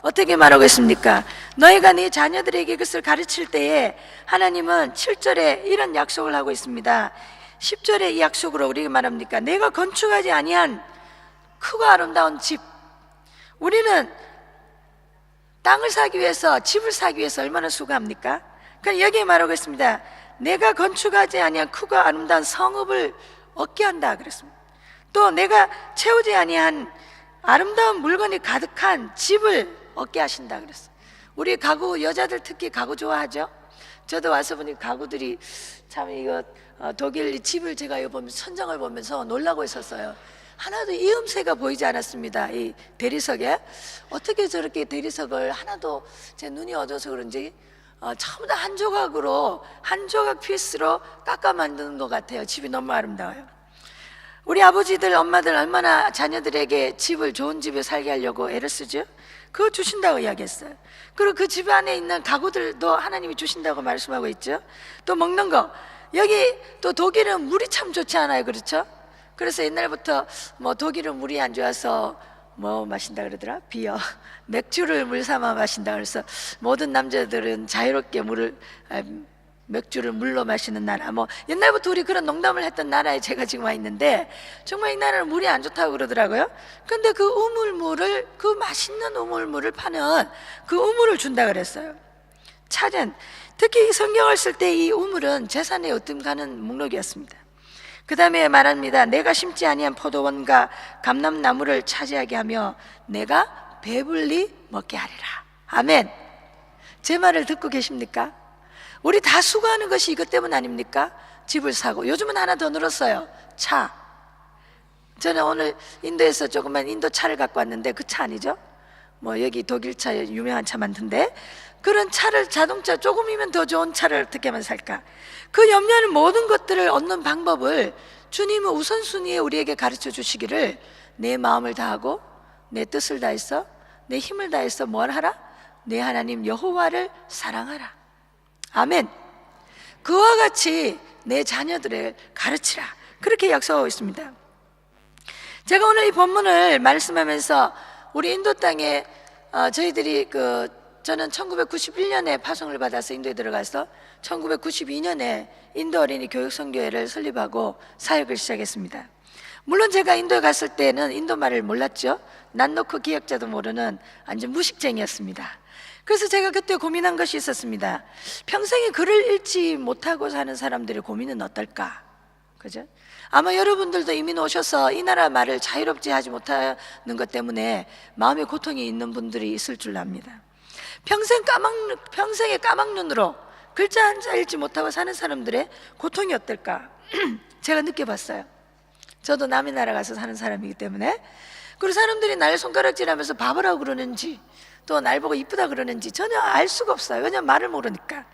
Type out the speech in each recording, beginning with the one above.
어떻게 말하고 있습니까? 너희가 네 자녀들에게 그것을 가르칠 때에 하나님은 7절에 이런 약속을 하고 있습니다. 10절에 이 약속으로 우리가 말합니까? 내가 건축하지 아니한 크고 아름다운 집. 우리는 땅을 사기 위해서, 집을 사기 위해서 얼마나 수고합니까? 그러니까 여기에 말하고 있습니다. 내가 건축하지 아니한 크고 아름다운 성읍을 얻게 한다 그랬습니다. 또 내가 채우지 아니한 아름다운 물건이 가득한 집을 얻게 하신다 그랬어요. 우리 가구, 여자들 특히 가구 좋아하죠? 저도 와서 보니 가구들이 참 이거 독일 집을 제가 이거 보면서 천장을 보면서 놀라고 있었어요. 하나도 이음새가 보이지 않았습니다. 이 대리석에 어떻게 저렇게 대리석을 하나도, 제 눈이 어두워서 그런지 전부 다 한 조각으로, 한 조각 피스로 깎아 만드는 것 같아요. 집이 너무 아름다워요. 우리 아버지들, 엄마들 얼마나 자녀들에게 집을, 좋은 집에 살게 하려고 애를 쓰죠? 그거 주신다고 이야기했어요. 그리고 그 집 안에 있는 가구들도 하나님이 주신다고 말씀하고 있죠. 또 먹는 거, 여기 또 독일은 물이 참 좋지 않아요, 그렇죠? 그래서 옛날부터 뭐 독일은 물이 안 좋아서 뭐 마신다 그러더라? 비어. 맥주를 물 삼아 마신다 그래서 모든 남자들은 자유롭게 맥주를 물로 마시는 나라. 뭐 옛날부터 우리 그런 농담을 했던 나라에 제가 지금 와 있는데, 정말 이 나라는 물이 안 좋다고 그러더라고요. 근데 그 우물물을, 그 맛있는 우물물을 파는 그 우물을 준다 그랬어요. 차전. 특히 성경을 쓸 때 이 우물은 재산의 으뜸가는 목록이었습니다. 그 다음에 말합니다. 내가 심지 아니한 포도원과 감람나무를 차지하게 하며 내가 배불리 먹게 하리라. 아멘. 제 말을 듣고 계십니까? 우리 다 수고하는 것이 이것 때문 아닙니까? 집을 사고. 요즘은 하나 더 늘었어요. 차. 저는 오늘 인도에서 조그만 인도 차를 갖고 왔는데, 그 차 아니죠? 뭐 여기 독일 차, 유명한 차 많던데, 그런 차를, 자동차 조금이면 더 좋은 차를 어떻게 하면 살까? 그 염려하는 모든 것들을 얻는 방법을 주님은 우선순위에 우리에게 가르쳐 주시기를, 내 마음을 다하고 내 뜻을 다해서 내 힘을 다해서 뭘 하라? 내 하나님 여호와를 사랑하라. 아멘. 그와 같이 내 자녀들을 가르치라. 그렇게 약속하고 있습니다. 제가 오늘 이 본문을 말씀하면서 우리 인도 땅에 저희들이 저는 1991년에 파송을 받아서 인도에 들어가서 1992년에 인도 어린이 교육선교회를 설립하고 사역을 시작했습니다. 물론 제가 인도에 갔을 때는 인도 말을 몰랐죠. 난 놓고 기억자도 모르는 완전 무식쟁이였습니다. 그래서 제가 그때 고민한 것이 있었습니다. 평생에 글을 읽지 못하고 사는 사람들의 고민은 어떨까? 그죠? 아마 여러분들도 이민 오셔서 이 나라 말을 자유롭게 하지 못하는 것 때문에 마음의 고통이 있는 분들이 있을 줄 압니다. 평생의 까막눈으로 글자 한자 읽지 못하고 사는 사람들의 고통이 어떨까? 제가 느껴봤어요. 저도 남의 나라 가서 사는 사람이기 때문에. 그리고 사람들이 날 손가락질하면서 바보라고 그러는지, 또 날 보고 이쁘다 그러는지 전혀 알 수가 없어요. 왜냐면 말을 모르니까.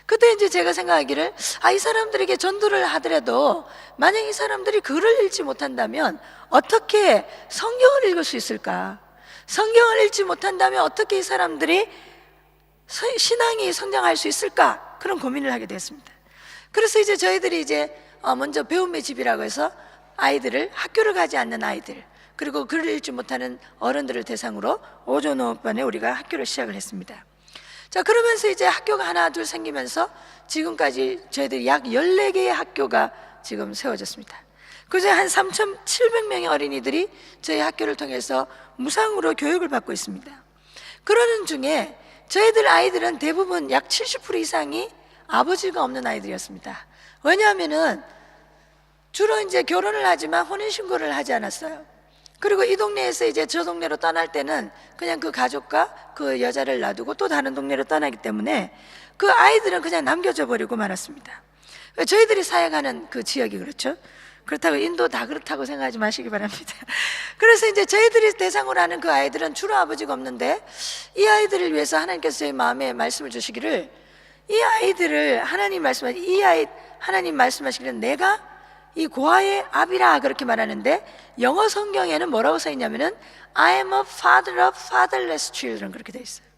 그때 이제 제가 생각하기를, 이 사람들에게 전도를 하더라도 만약 이 사람들이 글을 읽지 못한다면 어떻게 성경을 읽을 수 있을까? 성경을 읽지 못한다면 어떻게 이 사람들이 신앙이 성장할 수 있을까? 그런 고민을 하게 됐습니다. 그래서 이제 저희들이 먼저 배움의 집이라고 해서 아이들을, 학교를 가지 않는 아이들, 그리고 글을 읽지 못하는 어른들을 대상으로 오전 오후반에 우리가 학교를 시작을 했습니다. 자, 그러면서 이제 학교가 하나 둘 생기면서 지금까지 저희들이 약 14개의 학교가 지금 세워졌습니다. 그중에 한 3,700명의 어린이들이 저희 학교를 통해서 무상으로 교육을 받고 있습니다. 그러는 중에 저희들 아이들은 대부분 약 70% 이상이 아버지가 없는 아이들이었습니다. 왜냐하면은 주로 이제 결혼을 하지만 혼인신고를 하지 않았어요. 그리고 이 동네에서 이제 저 동네로 떠날 때는 그냥 그 가족과 그 여자를 놔두고 또 다른 동네로 떠나기 때문에 그 아이들은 그냥 남겨져 버리고 말았습니다. 저희들이 사역하는 그 지역이 그렇죠. 그렇다고 인도 다 그렇다고 생각하지 마시기 바랍니다. 그래서 이제 저희들이 대상으로 하는 그 아이들은 주로 아버지가 없는데, 이 아이들을 위해서 하나님께서 제 마음에 말씀을 주시기를, 이 아이들을 하나님 말씀하시기를 내가 이 고아의 아비라 그렇게 말하는데, 영어 성경에는 뭐라고 써 있냐면은 I am a father of fatherless children 그렇게 돼 있어요.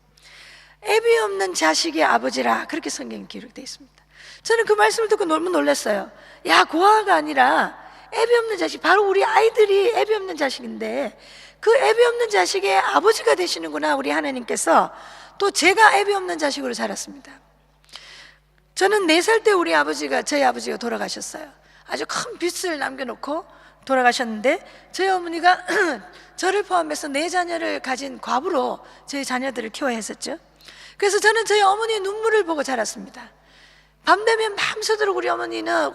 애비 없는 자식의 아버지라 그렇게 성경에 기록되어 있습니다. 저는 그 말씀을 듣고 너무 놀랐어요. 야, 고아가 아니라 애비 없는 자식, 바로 우리 아이들이 애비 없는 자식인데 그 애비 없는 자식의 아버지가 되시는구나 우리 하나님께서. 또 제가 애비 없는 자식으로 자랐습니다. 저는 4살 때 우리 아버지가, 저희 아버지가 돌아가셨어요. 아주 큰 빚을 남겨놓고 돌아가셨는데 저희 어머니가 저를 포함해서 4자녀를 가진 과부로 저희 자녀들을 키워야 했었죠. 그래서 저는 저희 어머니의 눈물을 보고 자랐습니다. 밤 되면 밤새도록 우리 어머니는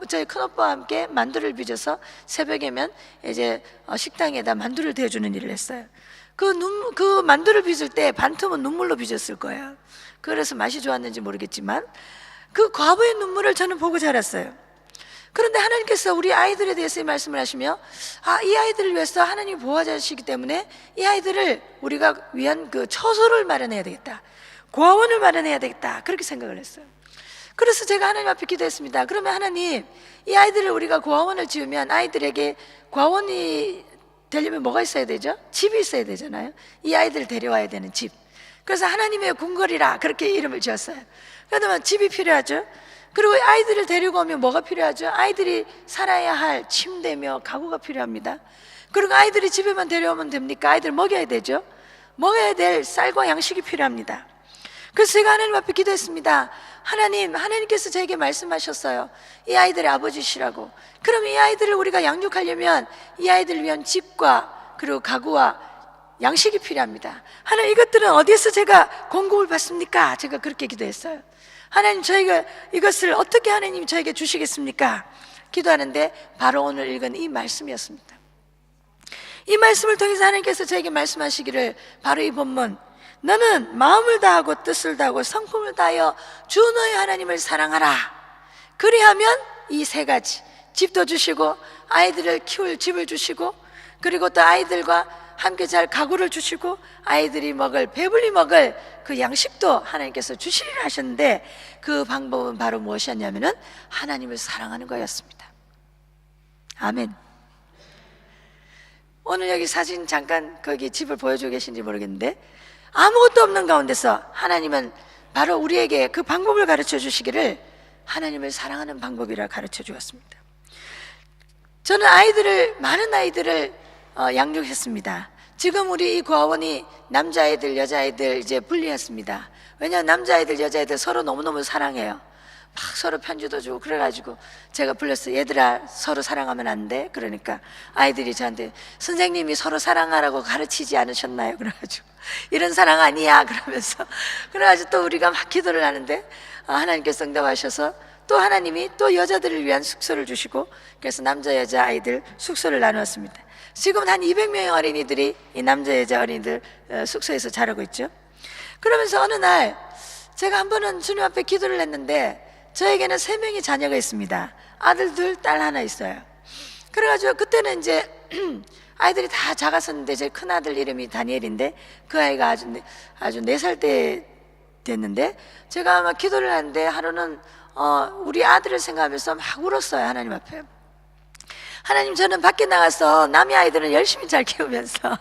저희 큰오빠와 함께 만두를 빚어서 새벽에면 이제 식당에다 만두를 대주는 일을 했어요. 그 만두를 빚을 때 반틈은 눈물로 빚었을 거예요. 그래서 맛이 좋았는지 모르겠지만 그 과부의 눈물을 저는 보고 자랐어요. 그런데 하나님께서 우리 아이들에 대해서 이 말씀을 하시며, 이 아이들을 위해서 하나님이 보호하시기 때문에 이 아이들을 우리가 위한 그 처소를 마련해야 되겠다, 고아원을 마련해야 되겠다, 그렇게 생각을 했어요. 그래서 제가 하나님 앞에 기도했습니다. 그러면 하나님, 이 아이들을 우리가 고아원을 지으면 아이들에게 고아원이 되려면 뭐가 있어야 되죠? 집이 있어야 되잖아요. 이 아이들을 데려와야 되는 집. 그래서 하나님의 궁궐이라 그렇게 이름을 지었어요. 그러면 집이 필요하죠. 그리고 아이들을 데리고 오면 뭐가 필요하죠? 아이들이 살아야 할 침대며 가구가 필요합니다. 그리고 아이들이 집에만 데려오면 됩니까? 아이들 먹여야 되죠. 먹여야 될 쌀과 양식이 필요합니다. 그래서 제가 하나님 앞에 기도했습니다. 하나님께서 저에게 말씀하셨어요. 이 아이들의 아버지시라고. 그럼 이 아이들을 우리가 양육하려면 이 아이들을 위한 집과 그리고 가구와 양식이 필요합니다. 하나님, 이것들은 어디에서 제가 공급을 받습니까? 제가 그렇게 기도했어요. 하나님, 저희가 이것을 어떻게 하나님이 저에게 주시겠습니까? 기도하는데 바로 오늘 읽은 이 말씀이었습니다. 이 말씀을 통해서 하나님께서 저에게 말씀하시기를, 바로 이 본문, 너는 마음을 다하고 뜻을 다하고 성품을 다하여 주 너의 하나님을 사랑하라. 그리하면 이 3가지, 집도 주시고 아이들을 키울 집을 주시고, 그리고 또 아이들과 함께 잘 가구를 주시고 아이들이 먹을, 배불리 먹을 그 양식도 하나님께서 주시리라 하셨는데, 그 방법은 바로 무엇이었냐면은 하나님을 사랑하는 거였습니다. 아멘. 오늘 여기 사진 잠깐 거기 집을 보여주고 계신지 모르겠는데, 아무것도 없는 가운데서 하나님은 바로 우리에게 그 방법을 가르쳐 주시기를 하나님을 사랑하는 방법이라 가르쳐 주었습니다. 저는 많은 아이들을 양육했습니다. 지금 우리 이 고아원이 남자아이들, 여자아이들 이제 분리했습니다. 왜냐하면 남자아이들, 여자아이들 서로 너무너무 사랑해요. 막 서로 편지도 주고 그래가지고 제가 불렀어요. 얘들아, 서로 사랑하면 안 돼. 그러니까 아이들이 저한테, 선생님이 서로 사랑하라고 가르치지 않으셨나요? 그래가지고 이런 사랑 아니야 그러면서, 그래가지고 또 우리가 막 기도를 하는데 하나님께서 응답하셔서 또 하나님이 또 여자들을 위한 숙소를 주시고, 그래서 남자 여자 아이들 숙소를 나누었습니다. 지금 한 200명의 어린이들이 이 남자 여자 어린이들 숙소에서 자라고 있죠. 그러면서 어느 날 제가 한 번은 주님 앞에 기도를 했는데, 저에게는 3명의 자녀가 있습니다. 아들 2, 딸 1 있어요. 그래가지고 그때는 이제 아이들이 다 작았었는데, 제 큰아들 이름이 다니엘인데 그 아이가 아주 4살 때 됐는데, 제가 막 기도를 하는데 하루는 우리 아들을 생각하면서 막 울었어요. 하나님 앞에, 하나님, 저는 밖에 나가서 남의 아이들은 열심히 잘 키우면서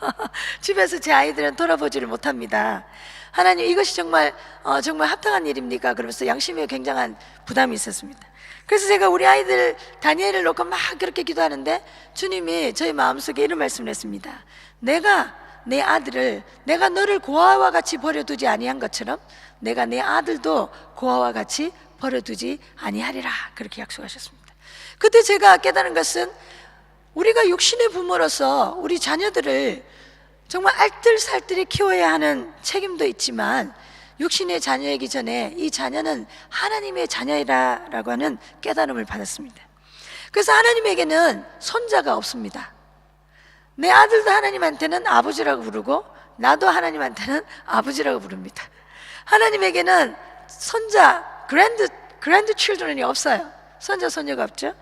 집에서 제 아이들은 돌아보지를 못합니다. 하나님, 이것이 정말 합당한 일입니까? 그러면서 양심에 굉장한 부담이 있었습니다. 그래서 제가 우리 아이들 다니엘을 놓고 막 그렇게 기도하는데, 주님이 저희 마음속에 이런 말씀을 했습니다. 내가 내 아들을, 내가 너를 고아와 같이 버려두지 아니한 것처럼 내가 내 아들도 고아와 같이 버려두지 아니하리라, 그렇게 약속하셨습니다. 그때 제가 깨달은 것은, 우리가 육신의 부모로서 우리 자녀들을 정말 알뜰살뜰히 키워야 하는 책임도 있지만, 육신의 자녀이기 전에 이 자녀는 하나님의 자녀이라고 하는 깨달음을 받았습니다. 그래서 하나님에게는 손자가 없습니다. 내 아들도 하나님한테는 아버지라고 부르고 나도 하나님한테는 아버지라고 부릅니다. 하나님에게는 손자, 그랜드 칠드런이 없어요. 손자, 손녀가 없죠.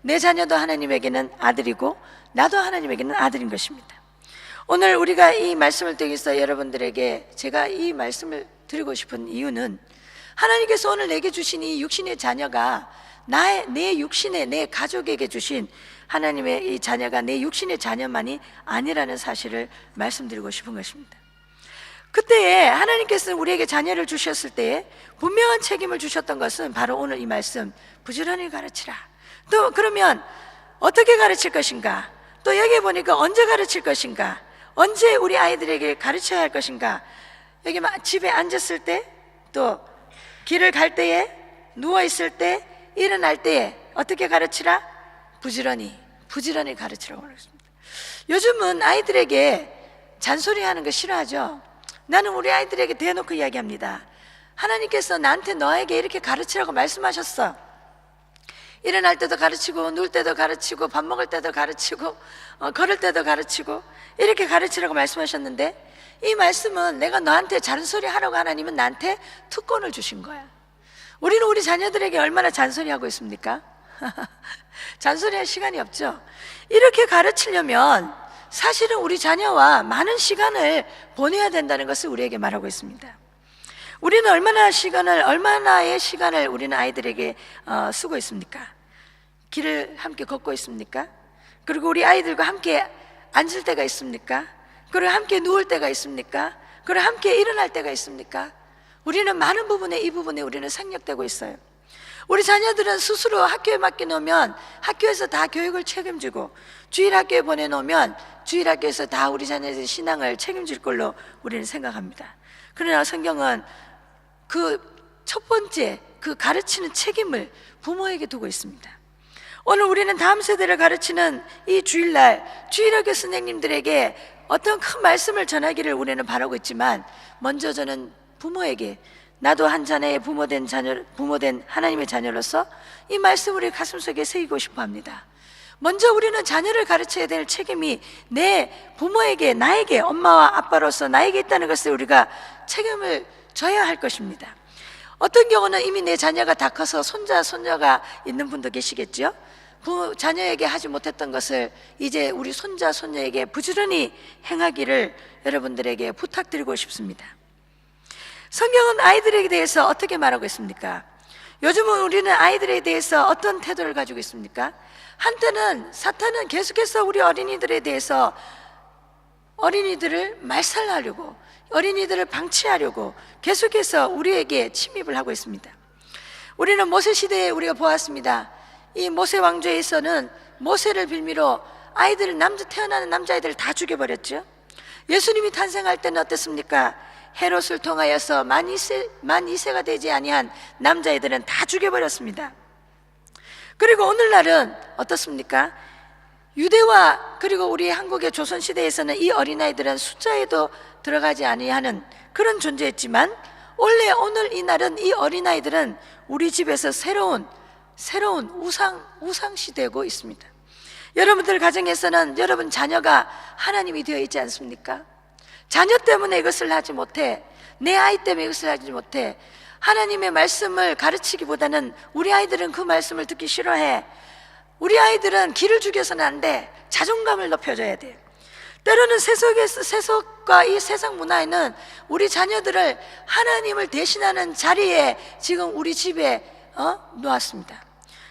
내 자녀도 하나님에게는 아들이고 나도 하나님에게는 아들인 것입니다. 오늘 우리가 이 말씀을 통해서 여러분들에게 제가 이 말씀을 드리고 싶은 이유는, 하나님께서 오늘 내게 주신 이 육신의 자녀가 내 육신의, 내 가족에게 주신 하나님의 이 자녀가 내 육신의 자녀만이 아니라는 사실을 말씀드리고 싶은 것입니다. 그때에 하나님께서 우리에게 자녀를 주셨을 때에 분명한 책임을 주셨던 것은 바로 오늘 이 말씀, 부지런히 가르치라. 또 그러면 어떻게 가르칠 것인가? 또 여기 보니까 언제 가르칠 것인가? 언제 우리 아이들에게 가르쳐야 할 것인가? 여기 집에 앉았을 때, 또 길을 갈 때에, 누워있을 때, 일어날 때에 어떻게 가르치라? 부지런히 가르치라고 하겠습니다. 요즘은 아이들에게 잔소리하는 거 싫어하죠. 나는 우리 아이들에게 대놓고 이야기합니다. 하나님께서 나한테 너에게 이렇게 가르치라고 말씀하셨어. 일어날 때도 가르치고, 누울 때도 가르치고, 밥 먹을 때도 가르치고, 걸을 때도 가르치고, 이렇게 가르치라고 말씀하셨는데, 이 말씀은 내가 너한테 잔소리 하라고 하나님은 나한테 특권을 주신 거야. 우리는 우리 자녀들에게 얼마나 잔소리하고 있습니까? 잔소리할 시간이 없죠. 이렇게 가르치려면 사실은 우리 자녀와 많은 시간을 보내야 된다는 것을 우리에게 말하고 있습니다. 우리는 얼마나의 시간을 우리는 아이들에게 쓰고 있습니까? 길을 함께 걷고 있습니까? 그리고 우리 아이들과 함께 앉을 때가 있습니까? 그리고 함께 누울 때가 있습니까? 그리고 함께 일어날 때가 있습니까? 우리는 많은 부분에, 이 부분에 우리는 생략되고 있어요. 우리 자녀들은 스스로 학교에 맡겨놓으면 학교에서 다 교육을 책임지고, 주일학교에 보내놓으면 주일학교에서 다 우리 자녀들의 신앙을 책임질 걸로 우리는 생각합니다. 그러나 성경은 그 첫 번째 그 가르치는 책임을 부모에게 두고 있습니다. 오늘 우리는 다음 세대를 가르치는 이 주일날 주일학교 선생님들에게 어떤 큰 말씀을 전하기를 우리는 바라고 있지만, 먼저 저는 부모에게, 나도 한 자녀의 부모된 하나님의 자녀로서 이 말씀을 우리 가슴속에 새기고 싶어 합니다. 먼저 우리는 자녀를 가르쳐야 될 책임이 내 부모에게, 나에게, 엄마와 아빠로서 나에게 있다는 것을 우리가 책임을 져야 할 것입니다. 어떤 경우는 이미 내 자녀가 다 커서 손자가 있는 분도 계시겠죠. 자녀에게 하지 못했던 것을 이제 우리 손자, 손녀에게 부지런히 행하기를 여러분들에게 부탁드리고 싶습니다. 성경은 아이들에게 대해서 어떻게 말하고 있습니까? 요즘은 우리는 아이들에 대해서 어떤 태도를 가지고 있습니까? 한때는 사탄은 계속해서 우리 어린이들에 대해서 어린이들을 말살하려고, 어린이들을 방치하려고 계속해서 우리에게 침입을 하고 있습니다. 우리는 모세 시대에 우리가 보았습니다. 이 모세 왕조에서는 모세를 빌미로 태어나는 남자아이들을 다 죽여버렸죠. 예수님이 탄생할 때는 어땠습니까? 헤롯을 통하여서 만 2세가 되지 아니한 남자애들은 다 죽여버렸습니다. 그리고 오늘날은 어떻습니까? 유대와 그리고 우리 한국의 조선시대에서는 이 어린아이들은 숫자에도 들어가지 아니하는 그런 존재였지만, 원래 오늘 이 날은 이 어린아이들은 우리 집에서 새로운 우상시 되고 있습니다. 여러분들 가정에서는 여러분 자녀가 하나님이 되어 있지 않습니까? 자녀 때문에 이것을 하지 못해, 내 아이 때문에 이것을 하지 못해, 하나님의 말씀을 가르치기보다는 우리 아이들은 그 말씀을 듣기 싫어해. 우리 아이들은 기를 죽여서는 안 돼. 자존감을 높여줘야 돼. 때로는 세속과 이 세상 문화에는 우리 자녀들을 하나님을 대신하는 자리에 지금 우리 집에 놓았습니다.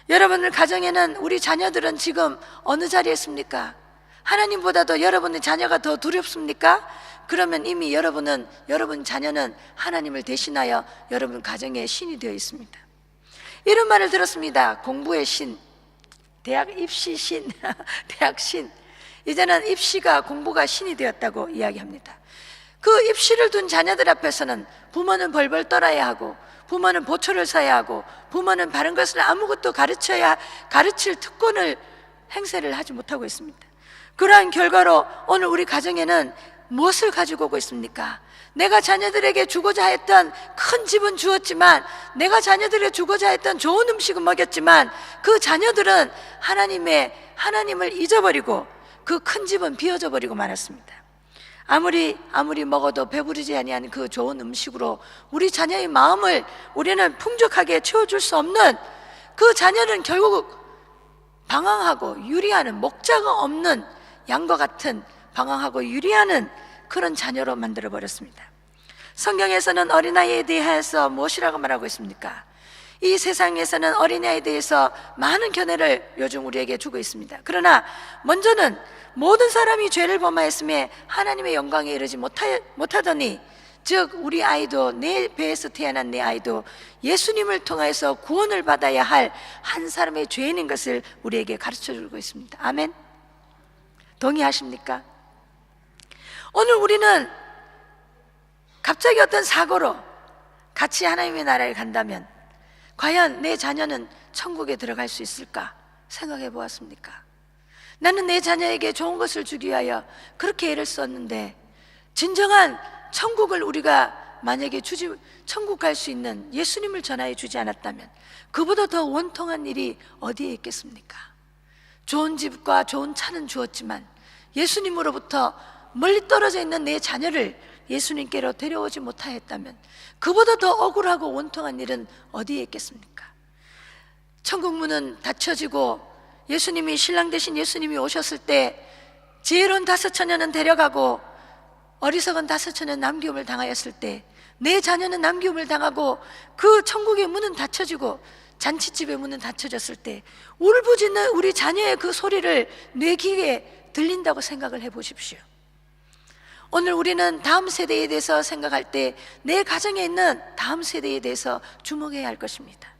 여러분들 가정에는 우리 자녀들은 지금 어느 자리에 있습니까? 하나님보다도 여러분의 자녀가 더 두렵습니까? 그러면 이미 여러분 자녀는 하나님을 대신하여 여러분 가정의 신이 되어 있습니다. 이런 말을 들었습니다. 공부의 신, 대학 입시 신, 대학 신. 이제는 입시가, 공부가 신이 되었다고 이야기합니다. 그 입시를 둔 자녀들 앞에서는 부모는 벌벌 떨어야 하고, 부모는 보초를 서야 하고, 부모는 바른 것을 아무것도 가르칠 특권을 행사를 하지 못하고 있습니다. 그러한 결과로 오늘 우리 가정에는 무엇을 가지고 오고 있습니까? 내가 자녀들에게 주고자 했던 큰 집은 주었지만, 내가 자녀들에게 주고자 했던 좋은 음식은 먹였지만, 그 자녀들은 하나님을 잊어버리고 그 큰 집은 비워져 버리고 말았습니다. 아무리 먹어도 배부르지 아니한 그 좋은 음식으로 우리 자녀의 마음을 우리는 풍족하게 채워줄 수 없는, 그 자녀는 결국 방황하고 유리하는, 목자가 없는 양과 같은 방황하고 유리하는 그런 자녀로 만들어버렸습니다. 성경에서는 어린아이에 대해서 무엇이라고 말하고 있습니까? 이 세상에서는 어린아이에 대해서 많은 견해를 요즘 우리에게 주고 있습니다. 그러나 먼저는 모든 사람이 죄를 범하였음에 하나님의 영광에 이르지 못하더니, 즉 우리 아이도, 내 배에서 태어난 내 아이도 예수님을 통해서 구원을 받아야 할 한 사람의 죄인인 것을 우리에게 가르쳐주고 있습니다. 아멘. 동의하십니까? 오늘 우리는 갑자기 어떤 사고로 같이 하나님의 나라에 간다면 과연 내 자녀는 천국에 들어갈 수 있을까 생각해 보았습니까? 나는 내 자녀에게 좋은 것을 주기 위하여 그렇게 애를 썼는데 진정한 천국을 우리가 만약에 천국 갈 수 있는 예수님을 전하여 주지 않았다면 그보다 더 원통한 일이 어디에 있겠습니까? 좋은 집과 좋은 차는 주었지만 예수님으로부터 멀리 떨어져 있는 내 자녀를 예수님께로 데려오지 못하였다면 그보다 더 억울하고 원통한 일은 어디에 있겠습니까? 천국 문은 닫혀지고 예수님이 신랑 되신 예수님이 오셨을 때 지혜로운 5처녀는 데려가고 어리석은 5처녀는 남기움을 당하였을 때 내 자녀는 남기움을 당하고 그 천국의 문은 닫혀지고 잔치집의 문은 닫혀졌을 때 울부짖는 우리 자녀의 그 소리를 내 귀에 들린다고 생각을 해보십시오. 오늘 우리는 다음 세대에 대해서 생각할 때 내 가정에 있는 다음 세대에 대해서 주목해야 할 것입니다.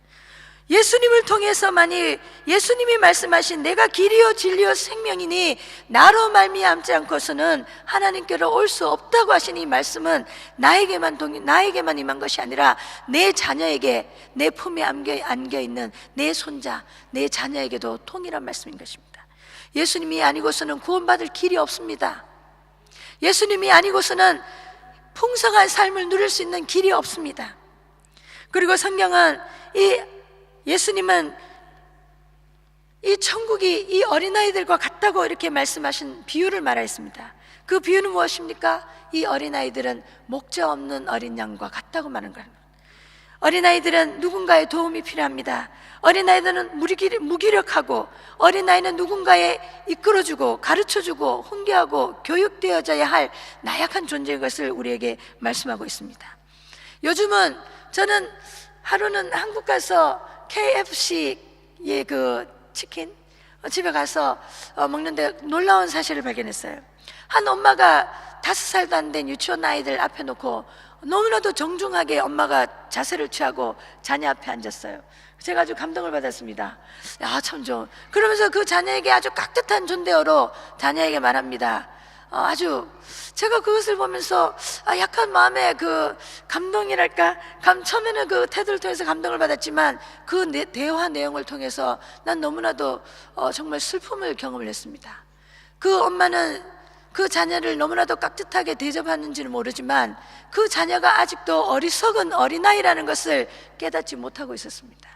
예수님을 통해서만이 예수님이 말씀하신 내가 길이요 진리요 생명이니 나로 말미암지 않고서는 하나님께로 올 수 없다고 하신 이 말씀은 나에게만 임한 것이 아니라 내 자녀에게, 내 품에 안겨있는 내 손자, 내 자녀에게도 동일한 말씀인 것입니다. 예수님이 아니고서는 구원받을 길이 없습니다. 예수님이 아니고서는 풍성한 삶을 누릴 수 있는 길이 없습니다. 그리고 성경은 예수님은 이 천국이 이 어린아이들과 같다고 이렇게 말씀하신 비유를 말하였습니다. 그 비유는 무엇입니까? 이 어린아이들은 목자 없는 어린 양과 같다고 말하는 거예요. 어린아이들은 누군가의 도움이 필요합니다. 어린아이들은 무기력하고 어린아이는 누군가에 이끌어주고 가르쳐주고 훈계하고 교육되어져야 할 나약한 존재인 것을 우리에게 말씀하고 있습니다. 요즘은 저는 하루는 한국 가서 KFC의 그 치킨 집에 가서 먹는데 놀라운 사실을 발견했어요. 한 엄마가 5살도 안 된 유치원 아이들 앞에 놓고 너무나도 정중하게 엄마가 자세를 취하고 자녀 앞에 앉았어요. 제가 아주 감동을 받았습니다. 야, 참 좋은. 그러면서 그 자녀에게 아주 깍듯한 존대어로 자녀에게 말합니다. 제가 그것을 보면서 약간 마음에 그 감동이랄까, 처음에는 그 태도를 통해서 감동을 받았지만 그 대화 내용을 통해서 난 너무나도 정말 슬픔을 경험을 했습니다. 그 엄마는 그 자녀를 너무나도 깍듯하게 대접하는지는 모르지만 그 자녀가 아직도 어리석은 어린아이라는 것을 깨닫지 못하고 있었습니다.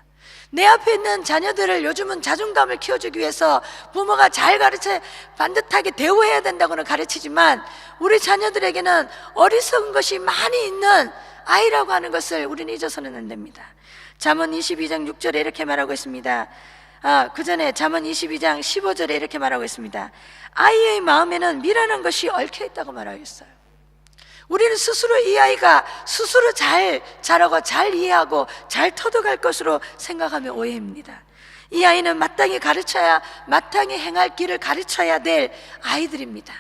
내 앞에 있는 자녀들을 요즘은 자존감을 키워주기 위해서 부모가 잘 가르쳐 반듯하게 대우해야 된다고는 가르치지만 우리 자녀들에게는 어리석은 것이 많이 있는 아이라고 하는 것을 우리는 잊어서는 안 됩니다. 잠언 22장 6절에 이렇게 말하고 있습니다. 그 전에 잠언 22장 15절에 이렇게 말하고 있습니다. 아이의 마음에는 미련한 것이 얽혀 있다고 말하고 있어요. 우리는 스스로 이 아이가 스스로 잘 자라고 잘 이해하고 잘 터득할 것으로 생각하면 오해입니다. 이 아이는 마땅히 행할 길을 가르쳐야 될 아이들입니다.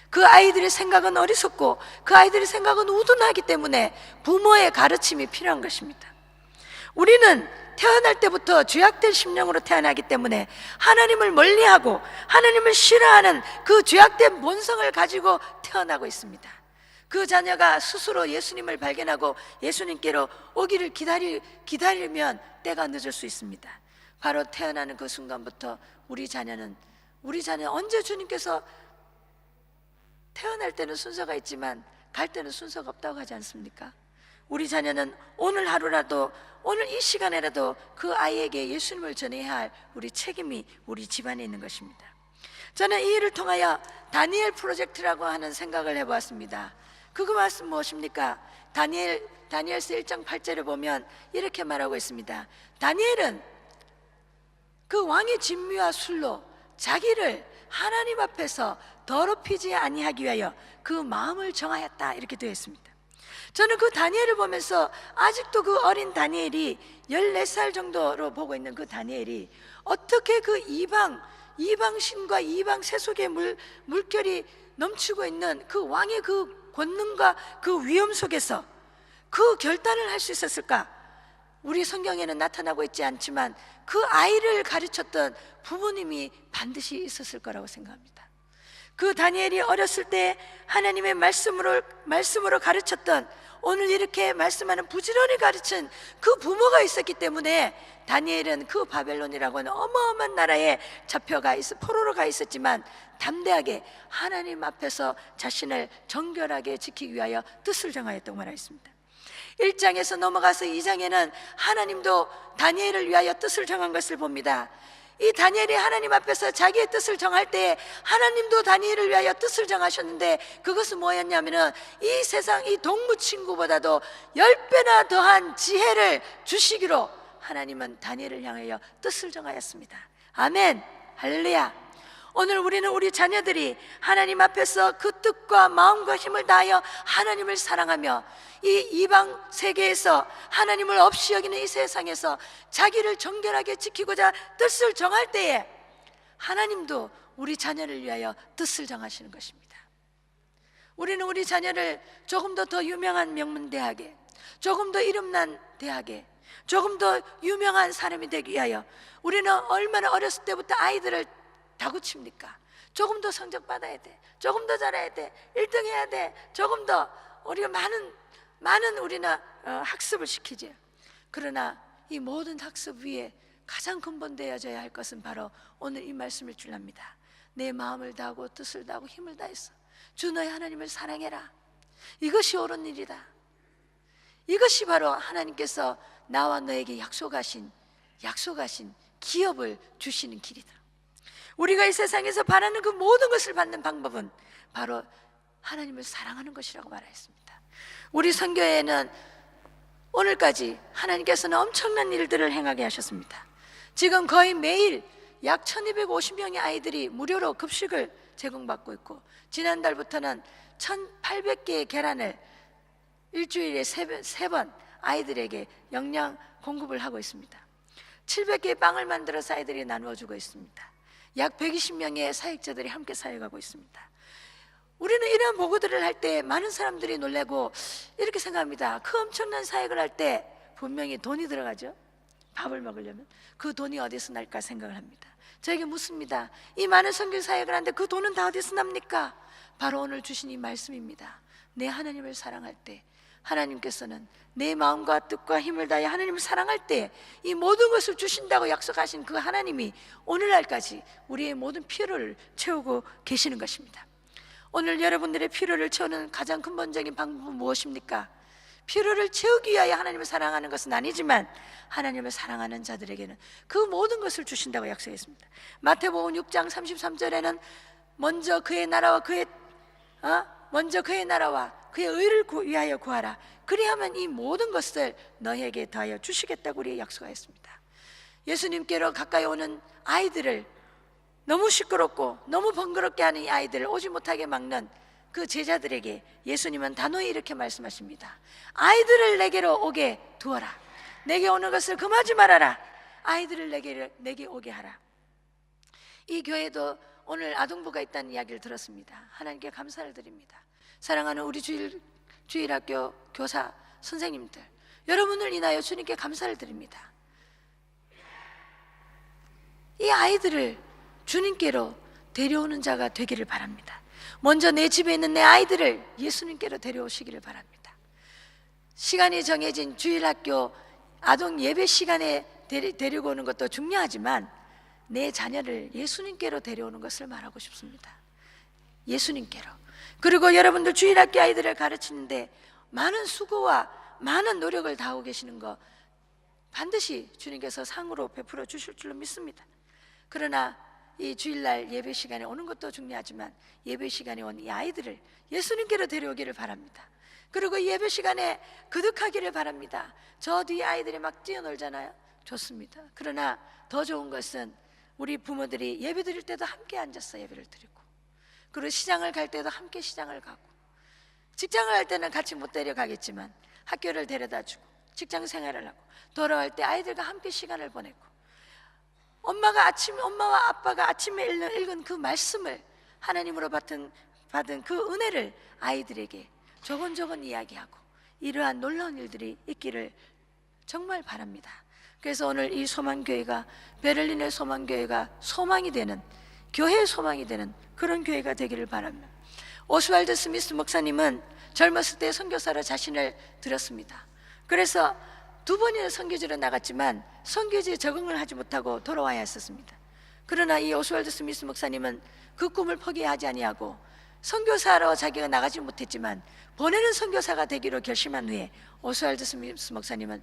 그 아이들의 생각은 어리석고 그 아이들의 생각은 우둔하기 때문에 부모의 가르침이 필요한 것입니다. 우리는 태어날 때부터 죄악된 심령으로 태어나기 때문에 하나님을 멀리하고 하나님을 싫어하는 그 죄악된 본성을 가지고 태어나고 있습니다. 그 자녀가 스스로 예수님을 발견하고 예수님께로 오기를 기다리면 때가 늦을 수 있습니다. 바로 태어나는 그 순간부터 우리 자녀는 언제 주님께서 태어날 때는 순서가 있지만 갈 때는 순서가 없다고 하지 않습니까? 우리 자녀는 오늘 하루라도, 오늘 이 시간에라도 그 아이에게 예수님을 전해야 할 우리 책임이 우리 집안에 있는 것입니다. 저는 이 일을 통하여 다니엘 프로젝트라고 하는 생각을 해보았습니다. 그거 말씀 무엇입니까? 다니엘서 1장 8절에 보면 이렇게 말하고 있습니다. 다니엘은 그 왕의 진미와 술로 자기를 하나님 앞에서 더럽히지 아니하기 위하여 그 마음을 정하였다, 이렇게 되어 있습니다. 저는 그 다니엘을 보면서 아직도 그 어린 다니엘이 14살 정도로 보고 있는 그 다니엘이 어떻게 그 이방신과 이방 세속의 물결이 넘치고 있는 그 왕의 그 권능과 그 위험 속에서 그 결단을 할 수 있었을까? 우리 성경에는 나타나고 있지 않지만 그 아이를 가르쳤던 부모님이 반드시 있었을 거라고 생각합니다. 그 다니엘이 어렸을 때 하나님의 말씀으로 가르쳤던, 오늘 이렇게 말씀하는 부지런히 가르친 그 부모가 있었기 때문에 다니엘은 그 바벨론이라고 하는 어마어마한 나라에 포로로 가 있었지만 담대하게 하나님 앞에서 자신을 정결하게 지키기 위하여 뜻을 정하였다고 말하였습니다. 1장에서 넘어가서 2장에는 하나님도 다니엘을 위하여 뜻을 정한 것을 봅니다. 이 다니엘이 하나님 앞에서 자기의 뜻을 정할 때 하나님도 다니엘을 위하여 뜻을 정하셨는데, 그것은 뭐였냐면은 이 세상 이 동무 친구보다도 10배나 더한 지혜를 주시기로 하나님은 다니엘을 향하여 뜻을 정하였습니다. 아멘, 할렐루야. 오늘 우리는 우리 자녀들이 하나님 앞에서 그 뜻과 마음과 힘을 다하여 하나님을 사랑하며 이 이방 세계에서 하나님을 없이 여기는 이 세상에서 자기를 정결하게 지키고자 뜻을 정할 때에 하나님도 우리 자녀를 위하여 뜻을 정하시는 것입니다. 우리는 우리 자녀를 조금 더 유명한 명문대학에, 조금 더 이름난 대학에, 조금 더 유명한 사람이 되기 위하여, 우리는 얼마나 어렸을 때부터 아이들을 다그칩니까? 조금 더 성적 받아야 돼, 조금 더 잘해야 돼, 1등 해야 돼, 조금 더 우리가 많은 우리는 학습을 시키지. 그러나 이 모든 학습 위에 가장 근본되어져야 할 것은 바로 오늘 이 말씀을 줄랍니다. 내 마음을 다하고 뜻을 다하고 힘을 다해서 주 너의 하나님을 사랑해라. 이것이 옳은 일이다. 이것이 바로 하나님께서 나와 너에게 약속하신 기업을 주시는 길이다. 우리가 이 세상에서 바라는 그 모든 것을 받는 방법은 바로 하나님을 사랑하는 것이라고 말했습니다. 우리 선교회에는 오늘까지 하나님께서는 엄청난 일들을 행하게 하셨습니다. 지금 거의 매일 약 1250명의 아이들이 무료로 급식을 제공받고 있고, 지난달부터는 1800개의 계란을 일주일에 3번 아이들에게 영양 공급을 하고 있습니다. 700개의 빵을 만들어서 아이들이 나누어주고 있습니다. 약 120명의 사역자들이 함께 사역하고 있습니다. 우리는 이러한 보고들을 할 때 많은 사람들이 놀라고 이렇게 생각합니다. 그 엄청난 사역을 할 때 분명히 돈이 들어가죠. 밥을 먹으려면 그 돈이 어디서 날까 생각을 합니다. 저에게 묻습니다. 이 많은 선교 사역을 하는데 그 돈은 다 어디서 납니까? 바로 오늘 주신 이 말씀입니다. 내 하나님을 사랑할 때 하나님께서는 내 마음과 뜻과 힘을 다해 하나님을 사랑할 때 이 모든 것을 주신다고 약속하신 그 하나님이 오늘날까지 우리의 모든 필요를 채우고 계시는 것입니다. 오늘 여러분들의 필요를 채우는 가장 근본적인 방법은 무엇입니까? 필요를 채우기 위하여 하나님을 사랑하는 것은 아니지만 하나님을 사랑하는 자들에게는 그 모든 것을 주신다고 약속했습니다. 마태복음 6장 33절에는 먼저 그의 나라와 그의 의를 위하여 구하라. 그리하면 이 모든 것을 너희에게 더하여 주시겠다고 우리에게 약속하였습니다. 예수님께로 가까이 오는 아이들을 너무 시끄럽고 너무 번거롭게 하는 이 아이들을 오지 못하게 막는 그 제자들에게 예수님은 단호히 이렇게 말씀하십니다. 아이들을 내게로 오게 두어라. 내게 오는 것을 금하지 말아라. 아이들을 내게 오게 하라. 이 교회도 오늘 아동부가 있다는 이야기를 들었습니다. 하나님께 감사를 드립니다. 사랑하는 우리 주일학교 교사 선생님들, 여러분을 인하여 주님께 감사를 드립니다. 이 아이들을 주님께로 데려오는 자가 되기를 바랍니다. 먼저 내 집에 있는 내 아이들을 예수님께로 데려오시기를 바랍니다. 시간이 정해진 주일학교 아동 예배 시간에 데리고 오는 것도 중요하지만 내 자녀를 예수님께로 데려오는 것을 말하고 싶습니다. 예수님께로. 그리고 여러분들 주일학교 아이들을 가르치는데 많은 수고와 많은 노력을 다하고 계시는 거 반드시 주님께서 상으로 베풀어 주실 줄로 믿습니다. 그러나 이 주일날 예배 시간에 오는 것도 중요하지만 예배 시간에 온 이 아이들을 예수님께로 데려오기를 바랍니다. 그리고 예배 시간에 거듭하기를 바랍니다. 저 뒤에 아이들이 막 뛰어놀잖아요. 좋습니다. 그러나 더 좋은 것은 우리 부모들이 예배 드릴 때도 함께 앉아서 예배를 드리고, 그리고 시장을 갈 때도 함께 시장을 가고, 직장을 할 때는 같이 못 데려가겠지만 학교를 데려다주고 직장 생활을 하고 돌아올 때 아이들과 함께 시간을 보내고, 엄마와 아빠가 아침에 읽은 그 말씀을 하나님으로 받은 그 은혜를 아이들에게 조곤조곤 이야기하고, 이러한 놀라운 일들이 있기를 정말 바랍니다. 그래서 오늘 이 소망교회가, 베를린의 소망교회가 소망이 되는 교회의 소망이 되는 그런 교회가 되기를 바랍니다. 오스왈드 스미스 목사님은 젊었을 때 선교사로 자신을 들였습니다. 그래서 2번이나 선교지로 나갔지만 선교지에 적응을 하지 못하고 돌아와야 했었습니다. 그러나 이 오스왈드 스미스 목사님은 그 꿈을 포기하지 아니하고 선교사로 자기가 나가지 못했지만 보내는 선교사가 되기로 결심한 후에 오스왈드 스미스 목사님은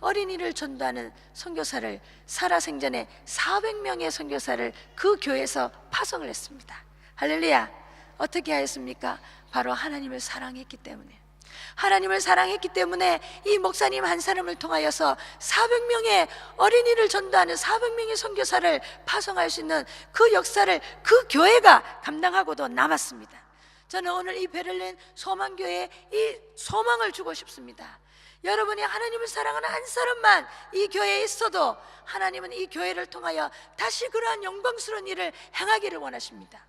어린이를 전도하는 선교사를 살아생전에 400명의 선교사를 그 교회에서 파송을 했습니다. 할렐루야. 어떻게 하였습니까? 바로 하나님을 사랑했기 때문에, 하나님을 사랑했기 때문에 이 목사님 한 사람을 통하여서 400명의 어린이를 전도하는 400명의 선교사를 파송할 수 있는 그 역사를 그 교회가 감당하고도 남았습니다. 저는 오늘 이 베를린 소망교회에 이 소망을 주고 싶습니다. 여러분이 하나님을 사랑하는 한 사람만 이 교회에 있어도 하나님은 이 교회를 통하여 다시 그러한 영광스러운 일을 행하기를 원하십니다.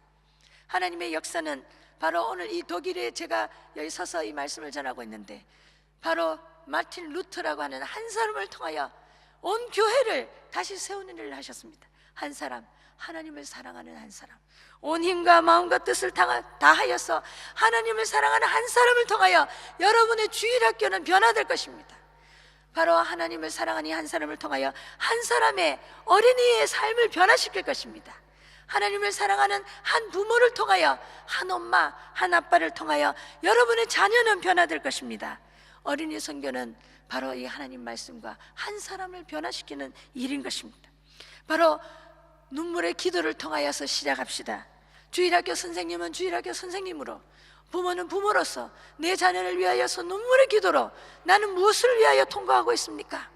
하나님의 역사는 바로 오늘 이 독일에 제가 여기 서서 이 말씀을 전하고 있는데, 바로 마틴 루터라고 하는 한 사람을 통하여 온 교회를 다시 세우는 일을 하셨습니다. 한 사람, 하나님을 사랑하는 한 사람, 온 힘과 마음과 뜻을 다하여서 하나님을 사랑하는 한 사람을 통하여 여러분의 주일학교는 변화될 것입니다. 바로 하나님을 사랑하는 한 사람을 통하여 한 사람의 어린이의 삶을 변화시킬 것입니다. 하나님을 사랑하는 한 부모를 통하여, 한 엄마, 한 아빠를 통하여 여러분의 자녀는 변화될 것입니다. 어린이 선교는 바로 이 하나님 말씀과 한 사람을 변화시키는 일인 것입니다. 바로 눈물의 기도를 통하여서 시작합시다. 주일학교 선생님은 주일학교 선생님으로, 부모는 부모로서 내 자녀를 위하여서 눈물의 기도로 나는 무엇을 위하여 통곡하고 있습니까?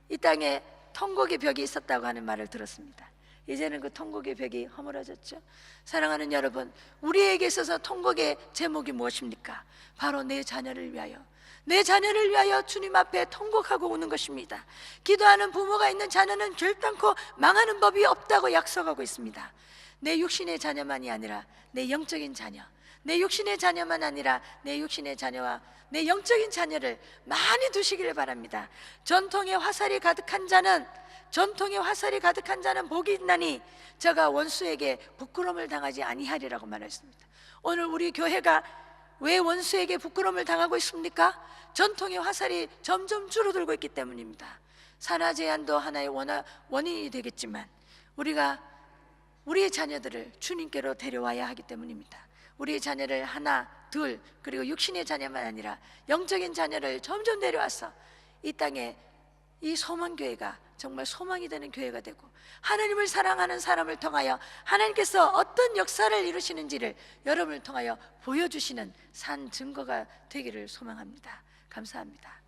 이 땅에 통곡의 벽이 있었다고 하는 말을 들었습니다. 이제는 그 통곡의 벽이 허물어졌죠. 사랑하는 여러분, 우리에게 있어서 통곡의 제목이 무엇입니까? 바로 내 자녀를 위하여, 내 자녀를 위하여 주님 앞에 통곡하고 오는 것입니다. 기도하는 부모가 있는 자녀는 결단코 망하는 법이 없다고 약속하고 있습니다. 내 육신의 자녀만이 아니라 내 영적인 자녀, 내 육신의 자녀만 아니라 내 육신의 자녀와 내 영적인 자녀를 많이 두시기를 바랍니다. 전통의 화살이 가득한 자는 복이 있나니 저가 원수에게 부끄러움을 당하지 아니하리라고 말했습니다. 오늘 우리 교회가 왜 원수에게 부끄러움을 당하고 있습니까? 전통의 화살이 점점 줄어들고 있기 때문입니다. 산화 제한도 하나의 원인이 되겠지만 우리가 우리의 자녀들을 주님께로 데려와야 하기 때문입니다. 우리의 자녀를 하나, 둘, 그리고 육신의 자녀만 아니라 영적인 자녀를 점점 데려와서 이 땅에 이 소망교회가 정말 소망이 되는 교회가 되고, 하나님을 사랑하는 사람을 통하여 하나님께서 어떤 역사를 이루시는지를 여러분을 통하여 보여주시는 산 증거가 되기를 소망합니다. 감사합니다.